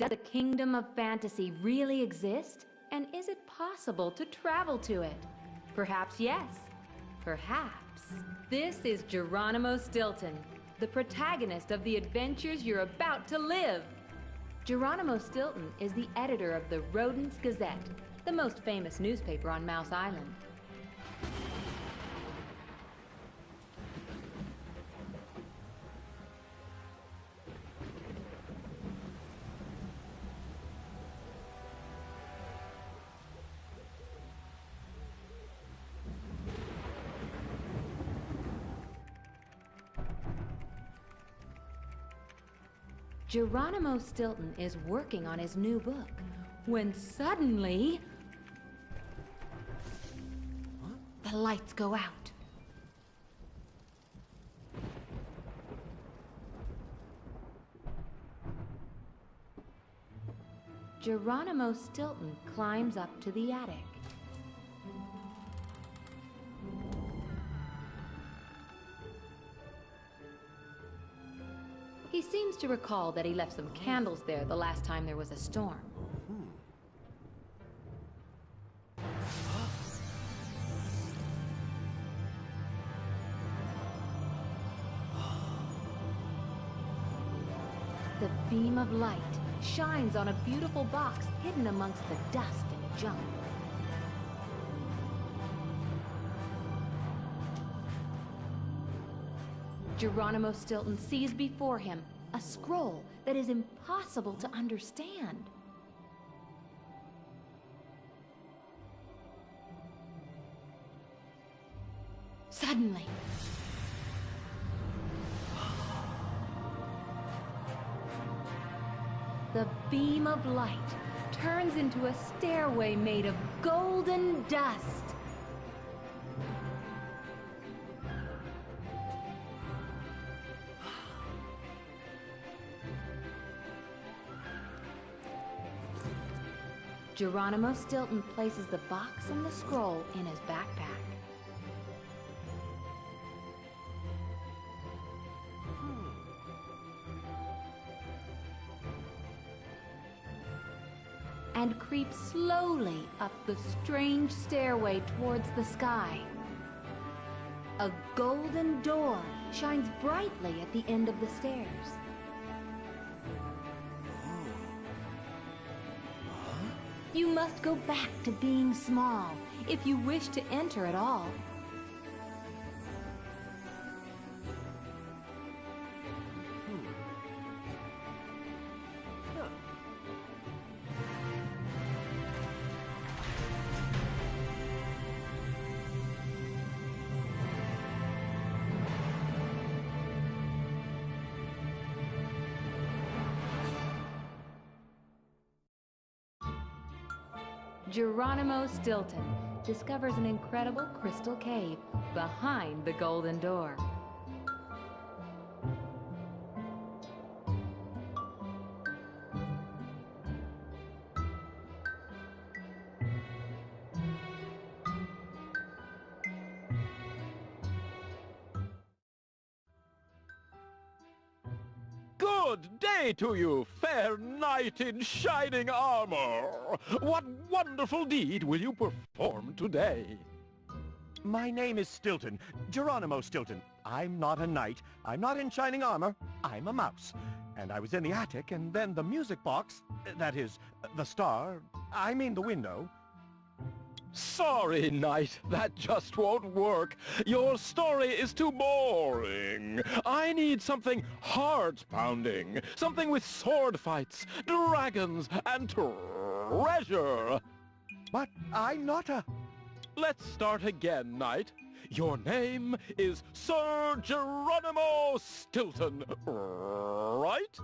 Does the kingdom of fantasy really exist? And is it possible to travel to it? Perhaps yes. Perhaps. This is Geronimo Stilton, the protagonist of the adventures you're about to live. Geronimo Stilton is the editor of the Rodents Gazette, the most famous newspaper on Mouse Island. Geronimo Stilton is working on his new book, when suddenly... the lights go out. Geronimo Stilton climbs up to the attic. He seems to recall that he left some candles there the last time there was a storm. The beam of light shines on a beautiful box hidden amongst the dust and junk. Geronimo Stilton sees before him a scroll that is impossible to understand. Suddenly, the beam of light turns into a stairway made of golden dust. Geronimo Stilton places the box and the scroll in his backpack. And creeps slowly up the strange stairway towards the sky. A golden door shines brightly at the end of the stairs. You must go back to being small if you wish to enter at all. Geronimo Stilton discovers an incredible crystal cave behind the golden door. Good day to you, fair knight in shining armor! What wonderful deed will you perform today? My name is Stilton, Geronimo Stilton. I'm not a knight, I'm not in shining armor, I'm a mouse. And I was in the attic, and then the music box, that is, the star, I mean the window. Sorry, knight, that just won't work. Your story is too boring. I need something heart-pounding, something with sword fights, dragons, and treasure. But I'm not a... Let's start again, knight. Your name is Sir Geronimo Stilton, right?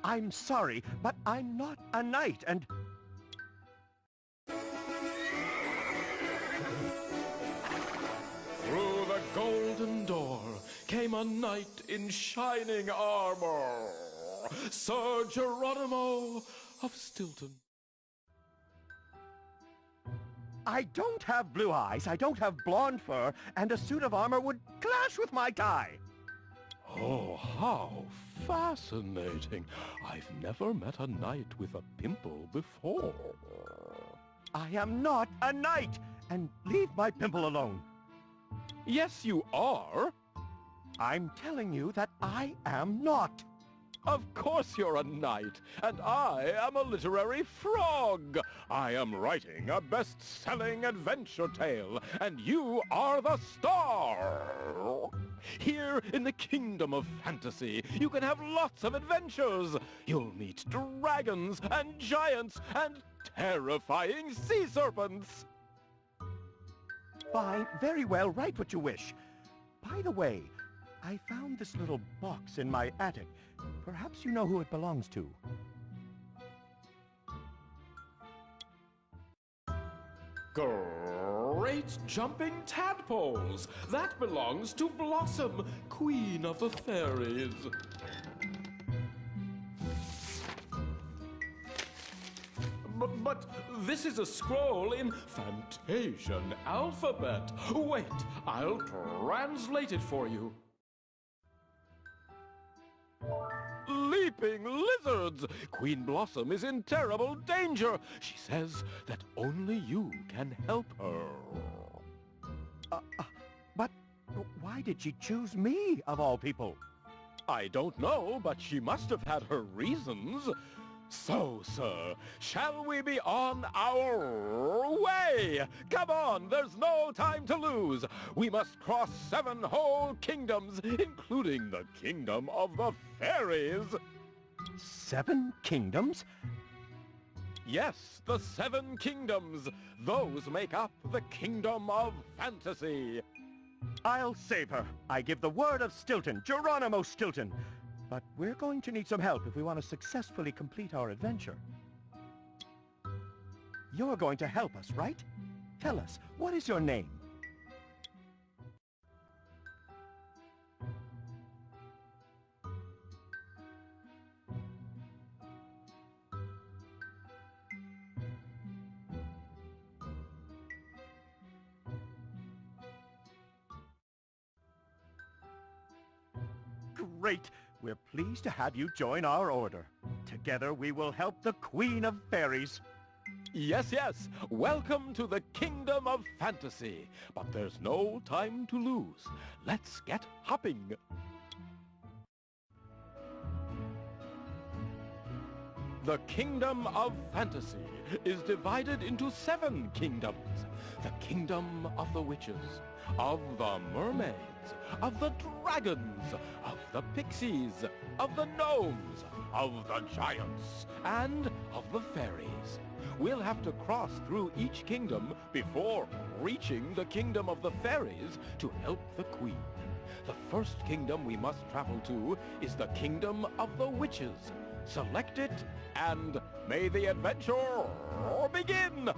I'm sorry, but I'm not a knight, and... Through the golden door came a knight in shining armor, Sir Geronimo of Stilton. I don't have blue eyes, I don't have blonde fur, and a suit of armor would clash with my tie. Oh, how fascinating. I've never met a knight with a pimple before. I am not a knight! And leave my pimple alone. Yes, you are. I'm telling you that I am not. Of course you're a knight, and I am a literary frog. I am writing a best-selling adventure tale, and you are the star. Here in the kingdom of fantasy, you can have lots of adventures. You'll meet dragons and giants and terrifying sea serpents. Fine, very well, write what you wish. By the way, I found this little box in my attic. Perhaps you know who it belongs to. Great jumping tadpoles! That belongs to Blossom, Queen of the Fairies. But this is a scroll in Fantasian alphabet. Wait, I'll translate it for you. Leaping lizards! Queen Blossom is in terrible danger. She says that only you can help her. But why did she choose me, of all people? I don't know, but she must have had her reasons. So, sir, shall we be on our way? Come on, there's no time to lose. We must cross 7 whole kingdoms, including the kingdom of the fairies. 7 kingdoms? Yes, the 7 kingdoms. Those make up the kingdom of fantasy. I'll save her. I give the word of Stilton, Geronimo Stilton. But we're going to need some help if we want to successfully complete our adventure. You're going to help us, right? Tell us, what is your name? Great! We're pleased to have you join our order. Together we will help the Queen of Fairies. Yes, yes. Welcome to the kingdom of fantasy. But there's no time to lose. Let's get hopping. The kingdom of fantasy is divided into 7 kingdoms. The kingdom of the witches, of the mermaids, of the dragons, of the pixies, of the gnomes, of the giants, and of the fairies. We'll have to cross through each kingdom before reaching the kingdom of the fairies to help the queen. The first kingdom we must travel to is the kingdom of the witches. Select it, and may the adventure begin!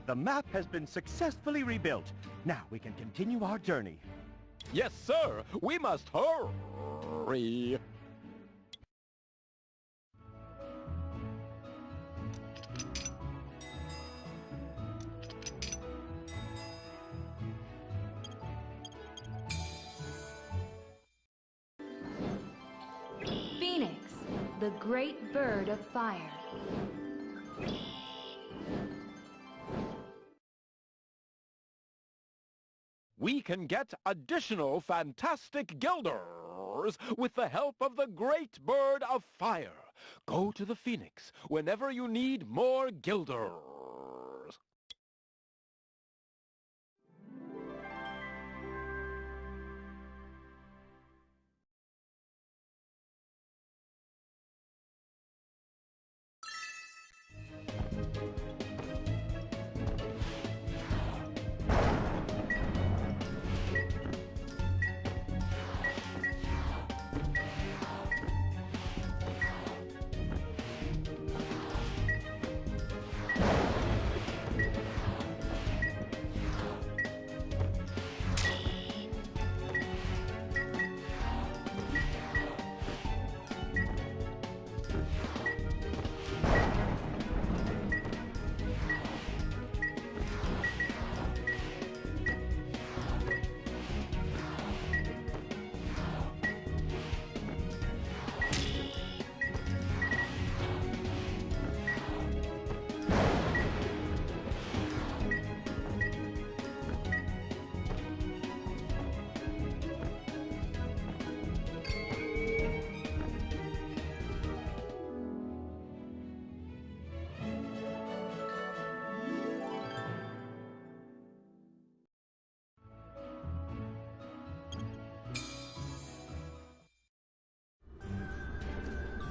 The map has been successfully rebuilt. Now we can continue our journey. Yes, sir. We must hurry. Phoenix, the great bird of fire. We can get additional fantastic guilders with the help of the great bird of fire. Go to the Phoenix whenever you need more guilders.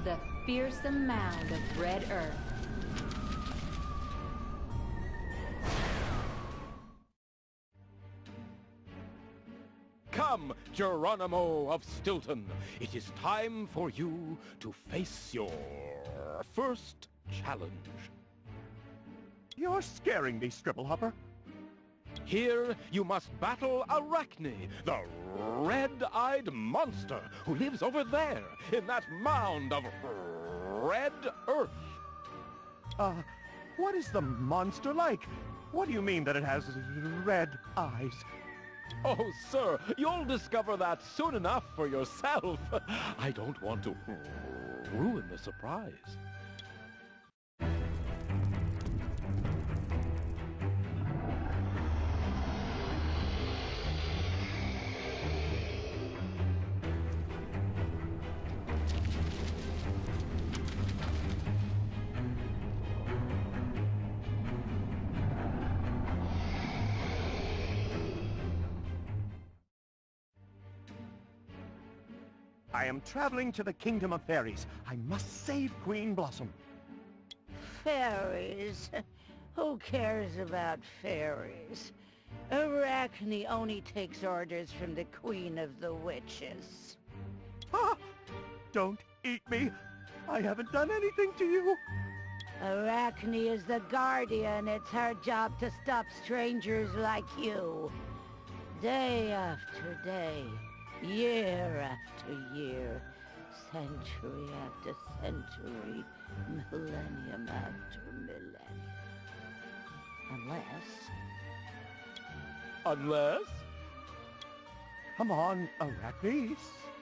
The fearsome mound of red earth. Come, Geronimo of Stilton. It is time for you to face your first challenge. You're scaring me, Scribblehopper. Here you must battle Arachne, the red-eyed monster who lives over there in that mound of red earth. What is the monster like? What do you mean that it has red eyes? Oh, sir, you'll discover that soon enough for yourself. I don't want to ruin the surprise. I am traveling to the Kingdom of Fairies. I must save Queen Blossom. Fairies? Who cares about fairies? Arachne only takes orders from the Queen of the Witches. Ah! Don't eat me. I haven't done anything to you. Arachne is the Guardian. It's her job to stop strangers like you. Day after day, year after year, century after century, millennium after millennium. Unless? Come on, Arachne,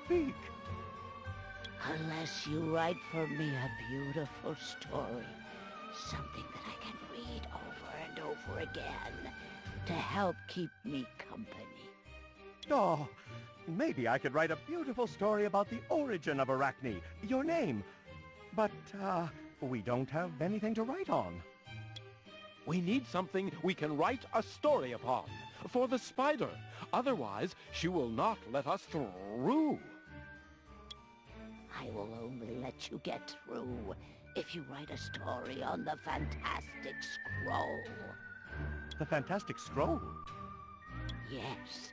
speak. Unless you write for me a beautiful story, something that I can read over and over again, to help keep me company. Oh, maybe I could write a beautiful story about the origin of Arachne, your name. But, we don't have anything to write on. We need something we can write a story upon for the spider. Otherwise, she will not let us through. I will only let you get through if you write a story on the Fantastic Scroll. The Fantastic Scroll? Yes,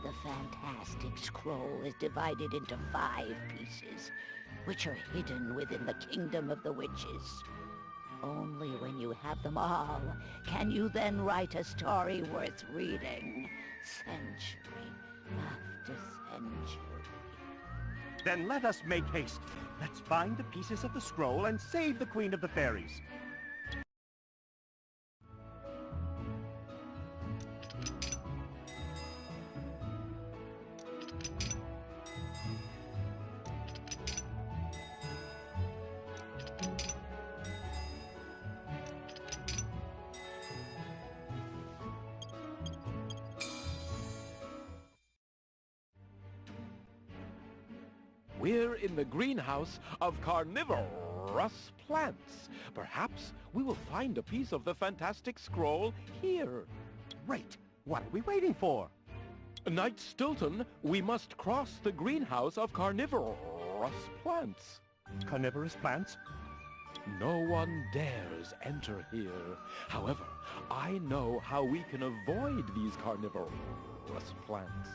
the Fantastic Scroll is divided into 5 pieces, which are hidden within the Kingdom of the Witches. only when you have them all can you then write a story worth reading. Century after century. Then let us make haste. Let's find the pieces of the scroll and save the Queen of the Fairies. We're in the greenhouse of carnivorous plants. Perhaps we will find a piece of the fantastic scroll here. Great! What are we waiting for? Knight Stilton, we must cross the greenhouse of carnivorous plants. Carnivorous plants? No one dares enter here. However, I know how we can avoid these carnivorous plants.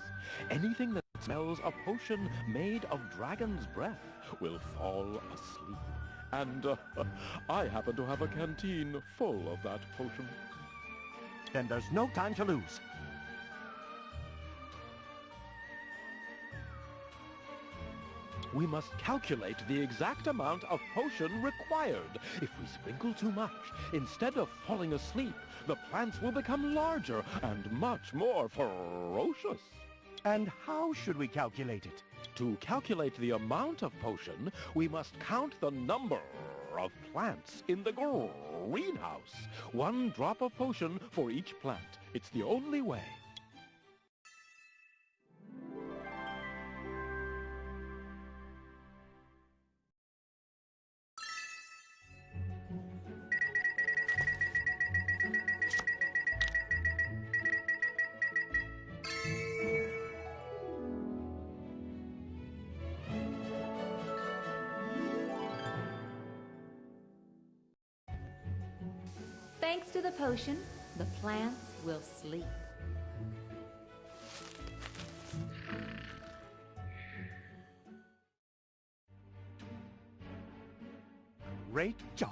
Anything that smells a potion made of dragon's breath will fall asleep. And I happen to have a canteen full of that potion. Then there's no time to lose. We must calculate the exact amount of potion required. If we sprinkle too much, instead of falling asleep, the plants will become larger and much more ferocious. And how should we calculate it? To calculate the amount of potion, we must count the number of plants in the greenhouse. 1 drop of potion for each plant. It's the only way. Thanks to the potion, the plants will sleep. Great job.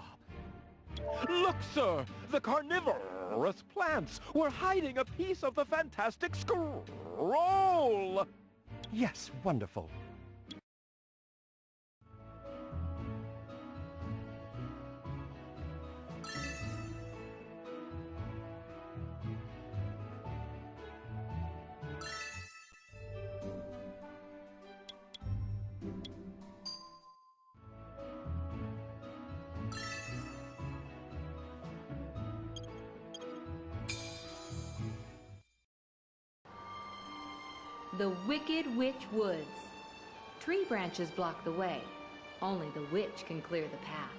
Look, sir! The carnivorous plants were hiding a piece of the fantastic scroll! Yes, wonderful. The Wicked Witch Woods. Tree branches block the way. Only the witch can clear the path.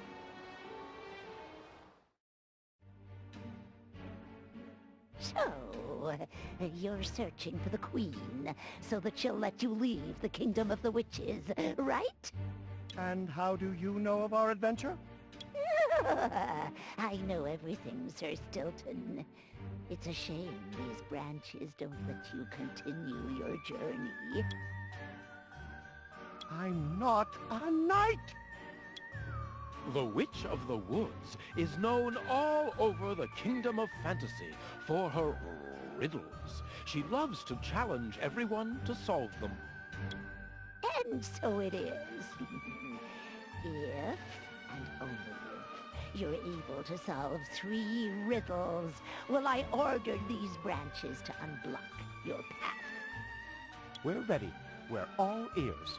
So, you're searching for the Queen so that she'll let you leave the Kingdom of the Witches, right? And how do you know of our adventure? I know everything, Sir Stilton. It's a shame these branches don't let you continue your journey. I'm not a knight! The Witch of the Woods is known all over the Kingdom of Fantasy for her riddles. She loves to challenge everyone to solve them. And so it is. If, and only if, you're able to solve 3 riddles, will I order these branches to unblock your path. We're ready. We're all ears.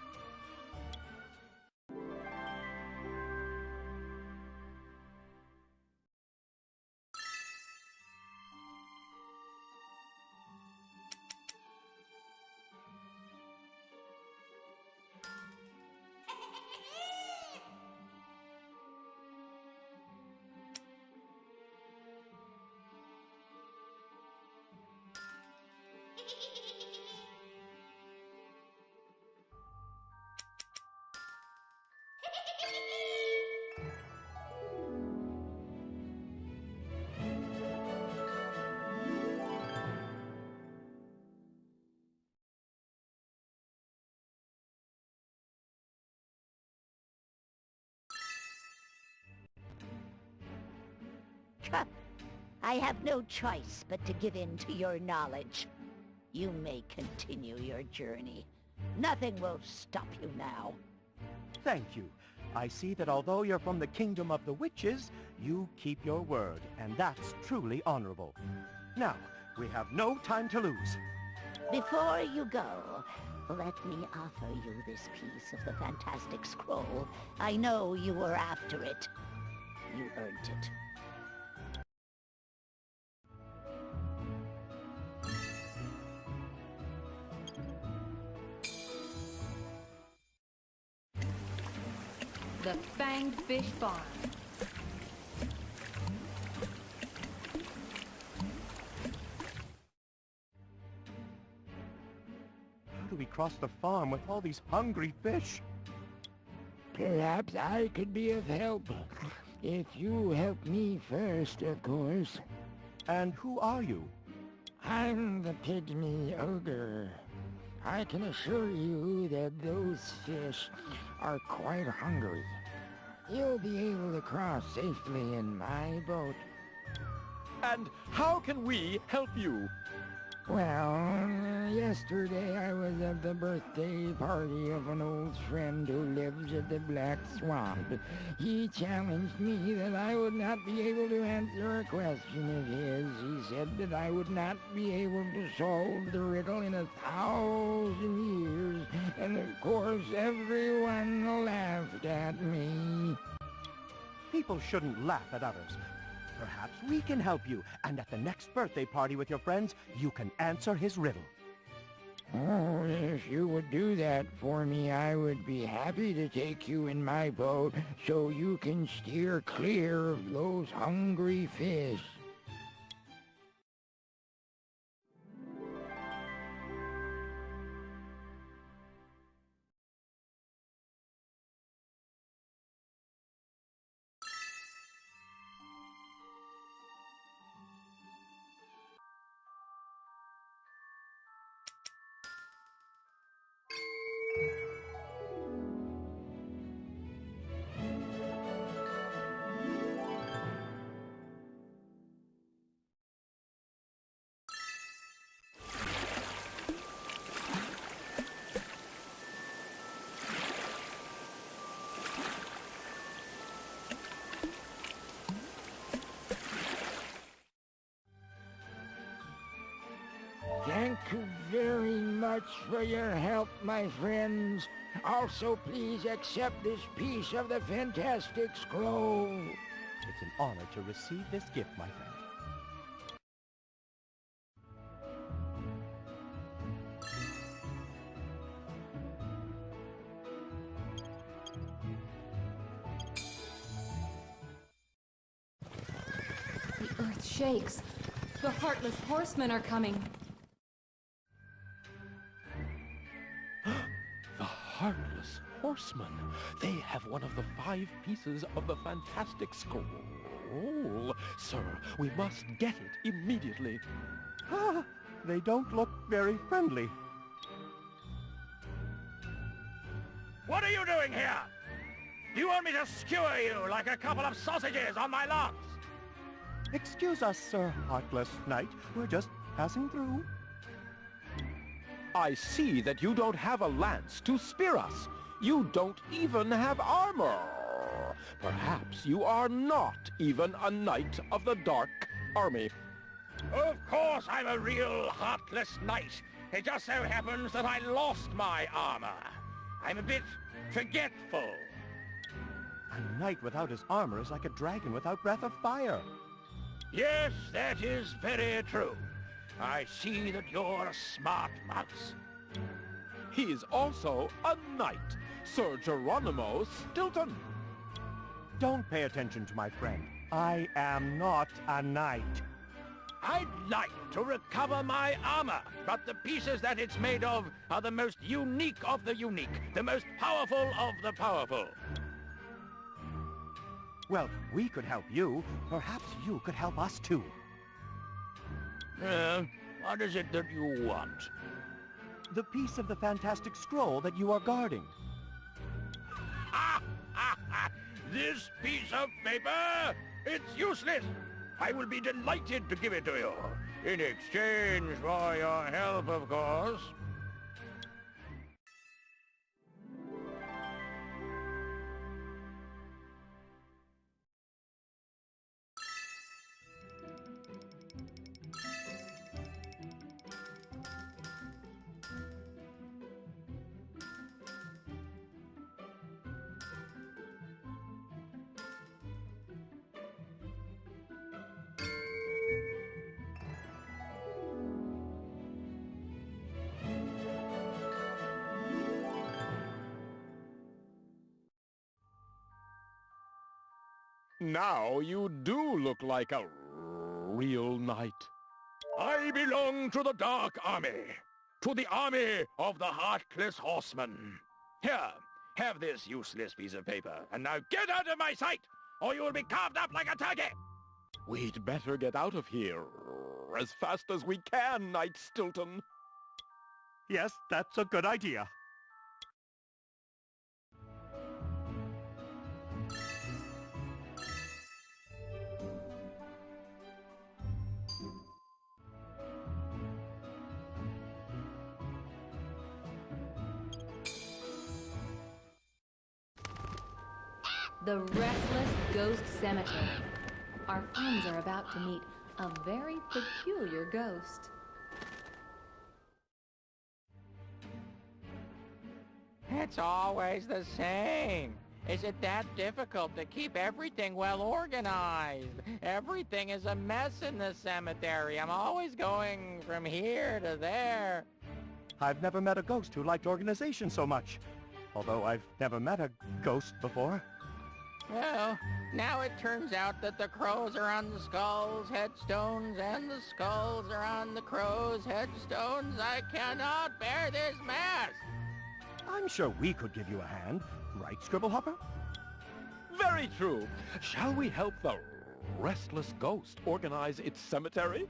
I have no choice but to give in to your knowledge. You may continue your journey. Nothing will stop you now. Thank you. I see that although you're from the kingdom of the witches, you keep your word, and that's truly honorable. Now, we have no time to lose. Before you go, let me offer you this piece of the fantastic scroll. I know you were after it. You earned it. The Fanged Fish Farm. How do we cross the farm with all these hungry fish? Perhaps I could be of help. If you help me first, of course. And who are you? I'm the pygmy ogre. I can assure you that those fish are quite hungry. You'll be able to cross safely in my boat. And how can we help you? Well, yesterday I was at the birthday party of an old friend who lives at the Black Swamp. He challenged me that I would not be able to answer a question of his. He said that I would not be able to solve the riddle in 1,000 years. And of course, everyone laughed at me. People shouldn't laugh at others. Perhaps we can help you, and at the next birthday party with your friends, you can answer his riddle. Oh, if you would do that for me, I would be happy to take you in my boat so you can steer clear of those hungry fish. Thank you very much for your help, my friends. Also, please accept this piece of the fantastic scroll. It's an honor to receive this gift, my friend. The earth shakes. The Heartless Horsemen are coming. The Heartless Horsemen. They have one of the 5 pieces of the fantastic scroll. Sir, we must get it immediately. Ah, they don't look very friendly. What are you doing here? Do you want me to skewer you like a couple of sausages on my logs? Excuse us, Sir Heartless Knight. We're just passing through. I see that you don't have a lance to spear us. You don't even have armor. Perhaps you are not even a knight of the Dark Army. Of course I'm a real heartless knight. It just so happens that I lost my armor. I'm a bit forgetful. A knight without his armor is like a dragon without breath of fire. Yes, that is very true. I see that you're a smart mouse. He is also a knight, Sir Geronimo Stilton. Don't pay attention to my friend. I am not a knight. I'd like to recover my armor, but the pieces that it's made of are the most unique of the unique, the most powerful of the powerful. Well, we could help you. Perhaps you could help us too. What is it that you want? The piece of the fantastic scroll that you are guarding. This piece of paper? It's useless. I will be delighted to give it to you. In exchange for your help, of course. Now you do look like a real knight. I belong to the Dark Army, to the army of the Heartless Horsemen. Here, have this useless piece of paper, and now get out of my sight, or you will be carved up like a turkey! We'd better get out of here as fast as we can, Knight Stilton. Yes, that's a good idea. The Restless Ghost Cemetery. Our friends are about to meet a very peculiar ghost. It's always the same. Is it that difficult to keep everything well organized? Everything is a mess in the cemetery. I'm always going from here to there. I've never met a ghost who liked organization so much. Although I've never met a ghost before. Well, now it turns out that the crows are on the skulls' headstones, and the skulls are on the crows' headstones. I cannot bear this mess! I'm sure we could give you a hand, right, Scribblehopper? Very true. Shall we help the Restless Ghost organize its cemetery?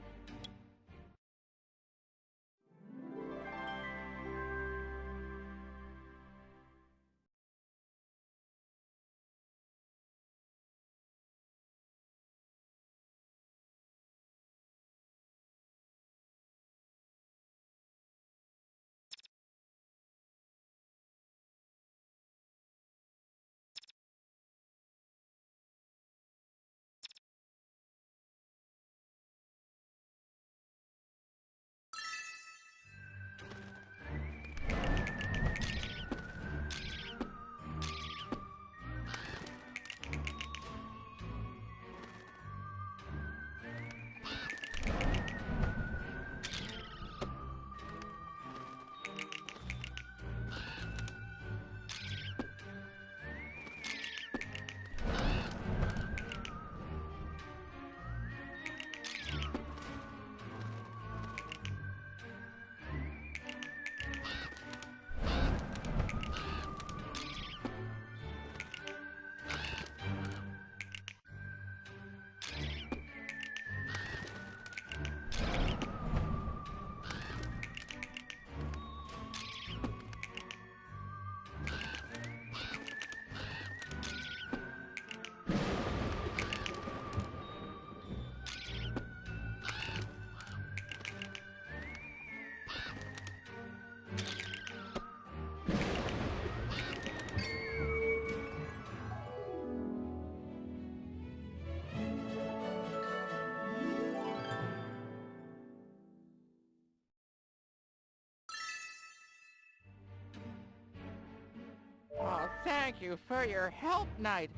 Oh, thank you for your help, Knight.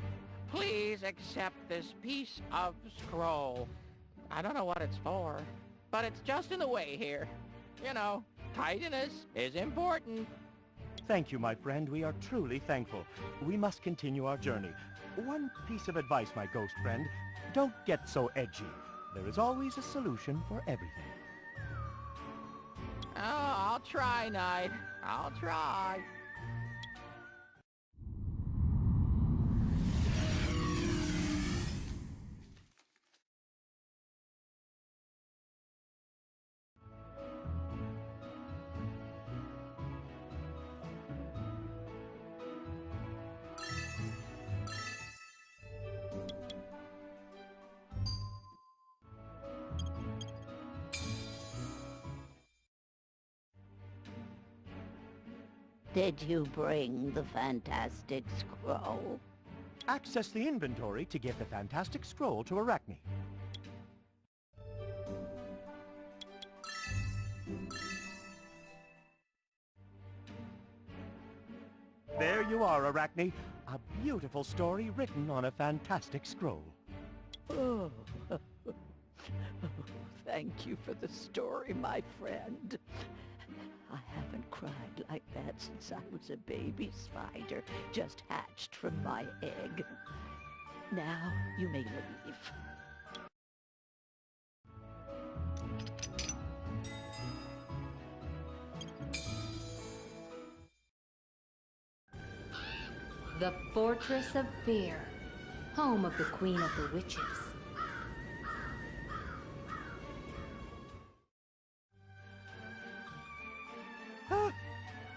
Please accept this piece of scroll. I don't know what it's for, but it's just in the way here. You know, tidiness is important. Thank you, my friend. We are truly thankful. We must continue our journey. One piece of advice, my ghost friend. Don't get so edgy. There is always a solution for everything. Oh, I'll try, Knight. I'll try. Did you bring the fantastic scroll? Access the inventory to give the fantastic scroll to Arachne. There you are, Arachne. A beautiful story written on a fantastic scroll. Oh, thank you for the story, my friend. I haven't cried like that since I was a baby spider, just hatched from my egg. Now you may leave. The Fortress of Fear, home of the Queen of the Witches.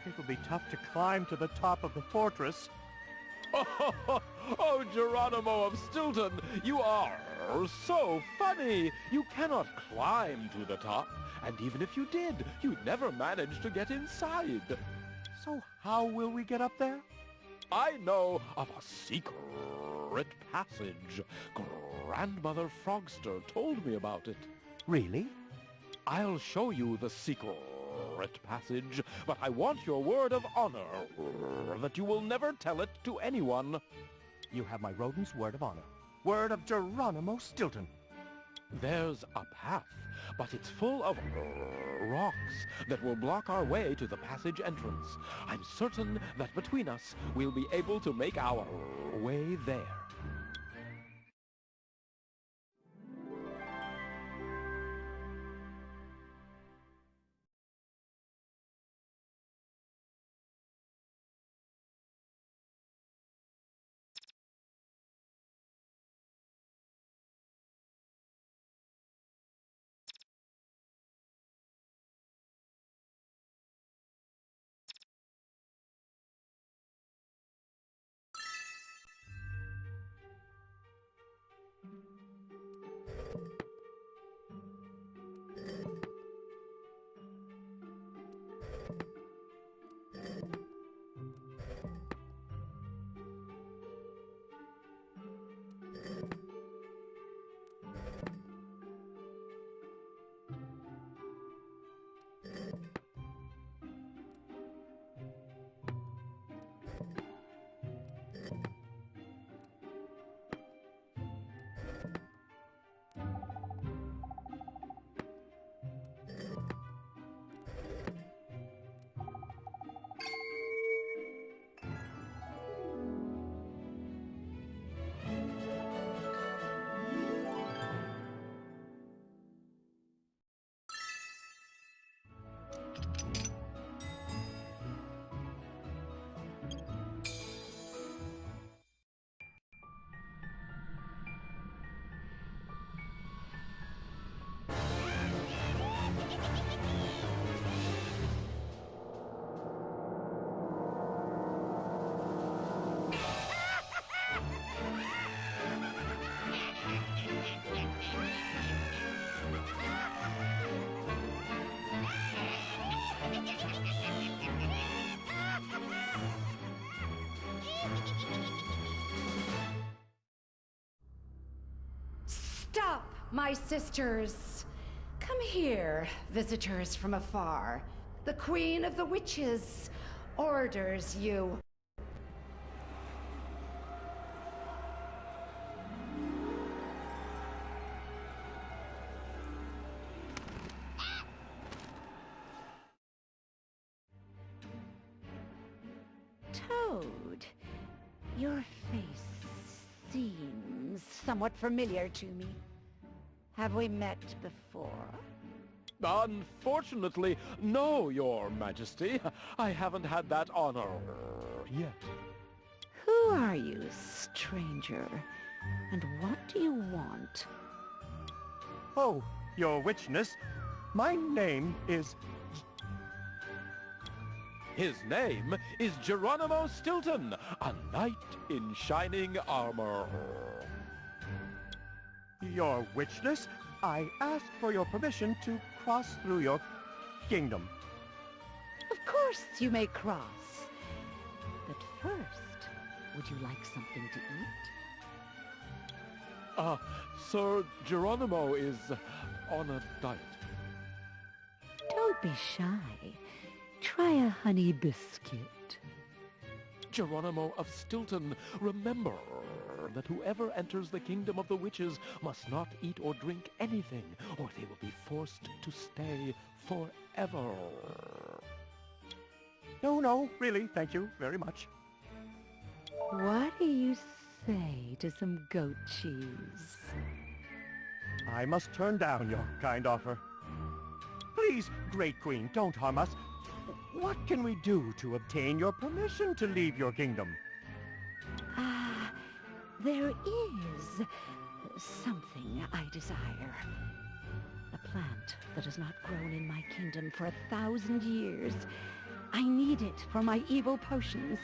It will be tough to climb to the top of the fortress. Oh, Geronimo of Stilton, you are so funny. You cannot climb to the top, and even if you did, you'd never manage to get inside. So how will we get up there? I know of a secret passage. Grandmother Frogster told me about it. Really? I'll show you the secret passage, but I want your word of honor that you will never tell it to anyone. You have my rodent's word of honor. Word of Geronimo Stilton. There's a path, but it's full of rocks that will block our way to the passage entrance. I'm certain that between us, we'll be able to make our way there. Stop, my sisters! Come here, visitors from afar. The Queen of the Witches orders you. Toad, your face seems somewhat familiar to me. Have we met before? Unfortunately, no, Your Majesty. I haven't had that honor yet. Who are you, stranger? And what do you want? Oh, your witchness. My name is... His name is Geronimo Stilton, a knight in shining armor. Your witchness, I asked for your permission to cross through your kingdom. Of course you may cross. first, would you like something to eat? Sir Geronimo is on a diet. Don't be shy. Try a honey biscuit. Geronimo of Stilton, remember that whoever enters the kingdom of the witches must not eat or drink anything, or they will be forced to stay forever. No, really, thank you very much. What do you say to some goat cheese? I must turn down your kind offer. Please, Great Queen, don't harm us. What can we do to obtain your permission to leave your kingdom? There is something I desire. A plant that has not grown in my kingdom for 1,000 years. I need it for my evil potions.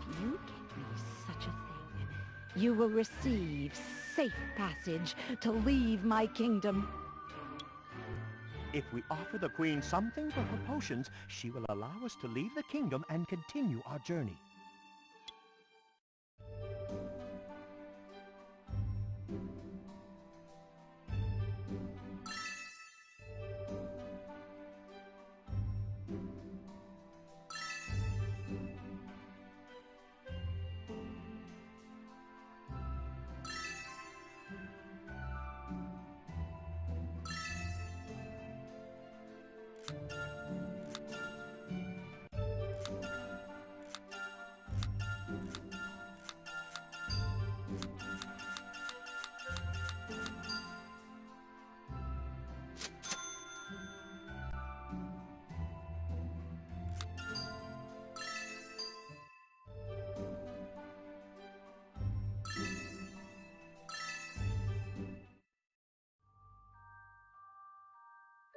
If you give me such a thing, you will receive safe passage to leave my kingdom. If we offer the Queen something for her potions, she will allow us to leave the kingdom and continue our journey.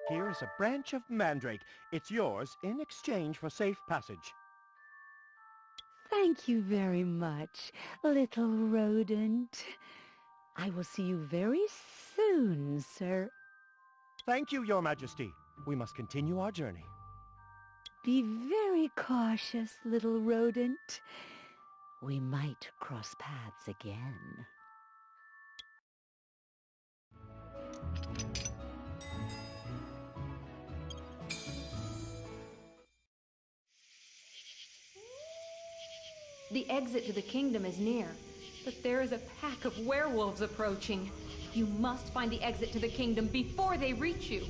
Here is a branch of mandrake. It's yours in exchange for safe passage. Thank you very much, little rodent. I will see you very soon, sir. Thank you, Your Majesty. We must continue our journey. Be very cautious, little rodent. We might cross paths again. The exit to the kingdom is near, but there is a pack of werewolves approaching. You must find the exit to the kingdom before they reach you.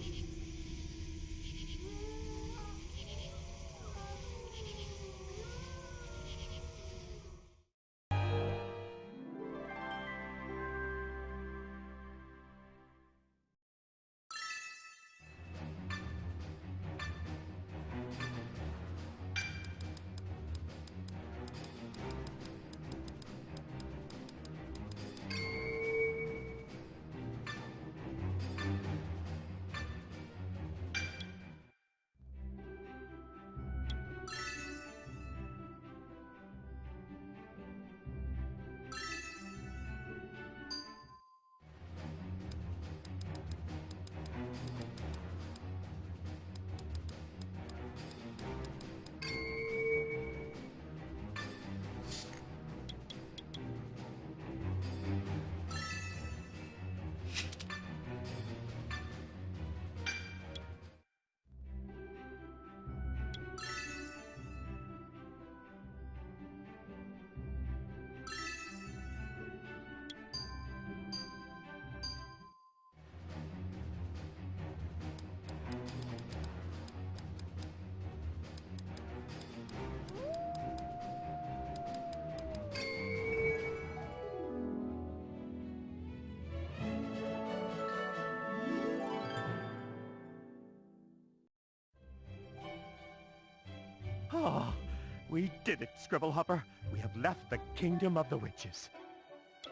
Ah, we did it, Scribblehopper. We have left the kingdom of the witches.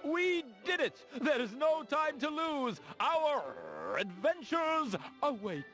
We did it! There is no time to lose! Our adventures await!